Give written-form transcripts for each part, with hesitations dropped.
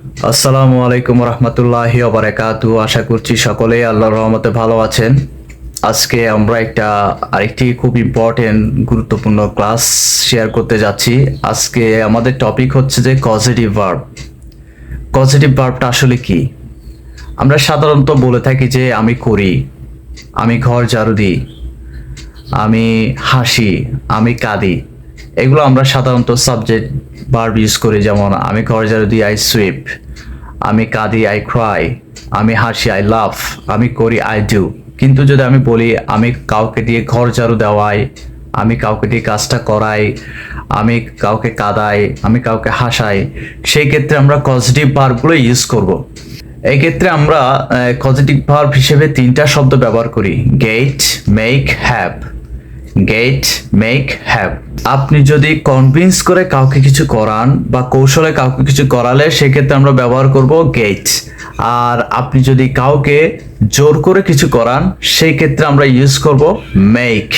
আসসালামু আলাইকুম রহমতুল্লাহি ওয়া বারাকাতুহু। আশা করছি সকলেই আল্লাহর রহমতে ভালো আছেন। আজকে আমরা আরেকটি খুব ইম্পর্টেন্ট গুরুত্বপূর্ণ ক্লাস শেয়ার করতে যাচ্ছি। আজকে আমাদের টপিক হচ্ছে যে কজেটিভ ভার্ব। কজেটিভ ভার্বটা আসলে কি? আমরা সাধারণত বলে থাকি যে আমি করি, আমি ঘর ঝাড়ু দিই, আমি হাসি, আমি কাঁদি। এগুলো আমরা সাধারণত সাবজেক্ট ভার্ব ইউজ করি, যেমন আমি ঘর ঝাড়ু দিই আই সুইপ, আমি কাঁদি আই ক্রাই, আমি হাসি আই লাভ, আমি করি আই ডু। কিন্তু যদি আমি বলি আমি কাউকে দিয়ে ঘর ঝাড়ু দেওয়াই, আমি কাউকে দিয়ে কাজটা করাই, আমি কাউকে কাঁদাই, আমি কাউকে হাসাই, সেই ক্ষেত্রে আমরা কজেটিভ ভার্বগুলো ইউজ করব। এই ক্ষেত্রে আমরা কজেটিভ ভার্ব হিসেবে তিনটা শব্দ ব্যবহার করি, get, make, have. Get, make, have. আপনি যদি কনভিন্স করে কাউকে কিছু করান বা কৌশলে কাউকে কিছু করালে সেক্ষেত্রে আমরা ব্যবহার করব গেট। আর আপনি যদি কাউকে জোর করে কিছু করান সেই ক্ষেত্রে আমরা ইউজ করব মেক।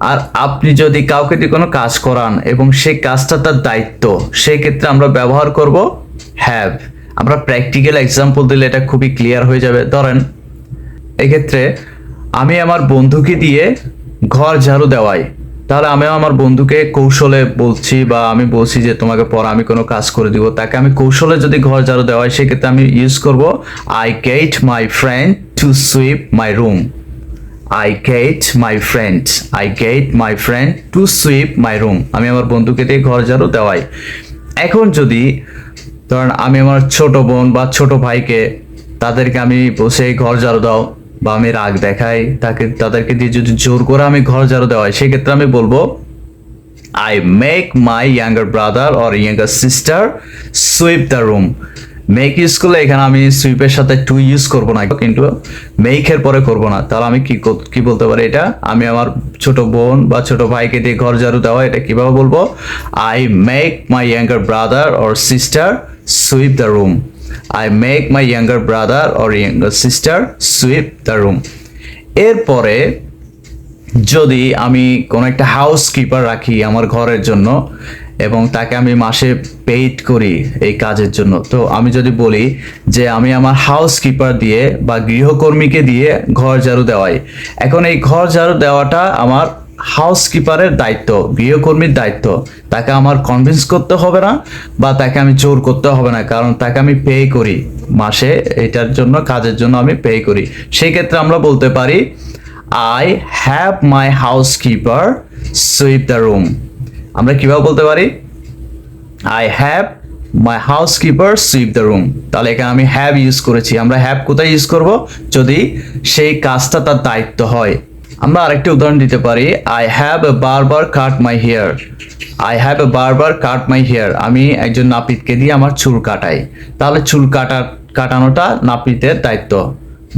আর আপনি যদি কাউকে দিয়ে কোনো কাজ করান এবং সেই কাজটা তার দায়িত্ব, সেই ক্ষেত্রে আমরা ব্যবহার করব হ্যাভ। আমরা প্র্যাকটিক্যাল এক্সাম্পল দিলে এটা খুবই ক্লিয়ার হয়ে যাবে। ধরেন এক্ষেত্রে আমি আমার বন্ধুকে দিয়ে ঘর ঝাড়ু দেওয়াই, তাহলে আমি আমার বন্ধুকে কৌশলে বলছি বা আমি বলছি যে তোমাকে পরে আমি কোনো কাজ করে দিব, তাকে আমি কৌশলে যদি ঘর ঝাড়ু দেওয়াই সেক্ষেত্রে আমি ইউজ করব I get my friend two sweep my room. I get my friend, I get my friend two sweep my room. আমি আমার বন্ধুকে দিয়ে ঘর ঝাড়ু দেওয়াই। এখন যদি ধরেন আমি আমার ছোট বোন বা ছোট ভাইকে, তাদেরকে আমি বসে ঘর ঝাড়ু দাও বা আমি রাগ দেখাই, তাদেরকে দিয়ে যদি জোর করে আমি ঘর ঝাড়ু দেওয়াই সেক্ষেত্রে আমি বলবো I make my younger brother or younger sister sweep the room. Make use করলে এখানে আমি সুইপের সাথে টু ইউজ করব না, কিন্তু মেকের পরে করব না। তাহলে আমি কি বলতে পারি, এটা আমি আমার ছোট বোন বা ছোট ভাইকে দিয়ে ঘর ঝাড়ু দেওয়া, এটা কিভাবে বলবো? I make my younger brother or sister sweep the room. I make my younger brother or younger sister sweep the room. এরপরে যদি আমি কোনো একটা হাউস কিপার রাখি আমার ঘরের জন্য এবং তাকে আমি মাসে পেইড করি এই কাজের জন্য, তো আমি যদি বলি যে আমি আমার হাউস কিপার দিয়ে বা গৃহকর্মীকে দিয়ে ঘর ঝাড়ু দেওয়াই। এখন এই ঘর ঝাড়ু দেওয়াটা আমার হাউস কিপারের দায়িত্ব, গৃহকর্মীর দায়িত্ব। তাকে আমার কনভিন্স করতে হবে না বা তাকে আমি জোর করতে হবে না, কারণ তাকে আমি পে করি মাসে, এটার জন্য কাজের জন্য আমি পে করি। সেই ক্ষেত্রে আমরা বলতে পারি I have my house keeper sweep the room. আমরা কিভাবে বলতে পারি? I have my house keeper sweep the room. তাহলে এখানে আমি হ্যাভ ইউজ করেছি। আমরা হ্যাভ কোথায় ইউজ করব? যদি সেই কাজটা তার দায়িত্ব হয়। আমরা আরেকটি উদাহরণ দিতে পারি, I have a barber cut my hair. I have a barber cut my hair. আমি একজন নাপিতকে দিয়ে আমার চুল কাটাই। তাহলে চুল কাটানোটা নাপিতের দায়িত্ব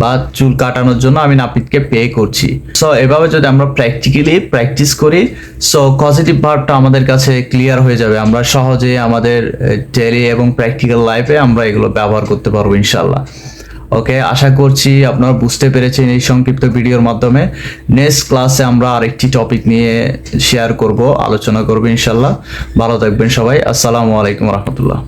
বা চুল কাটানোর জন্য আমি নাপিতকে পে করছি। সো এভাবে যদি আমরা প্র্যাকটিক্যালি প্র্যাকটিস করি, সো পজিটিভ ভার্বটা আমাদের কাছে ক্লিয়ার হয়ে যাবে। আমরা সহজে আমাদের ডেইলি এবং প্র্যাকটিক্যাল লাইফে আমরা এগুলো ব্যবহার করতে পারবো ইনশাল্লাহ। ওকে, আশা করছি আপনারা বুঝতে পেরেছেন এই সংক্ষিপ্ত ভিডিওর মাধ্যমে। নেক্সট ক্লাসে আমরা আরেকটি টপিক নিয়ে শেয়ার করব, আলোচনা করব ইনশাল্লাহ। ভালো থাকবেন সবাই। আসসালামু আলাইকুম রহমতুল্লাহ।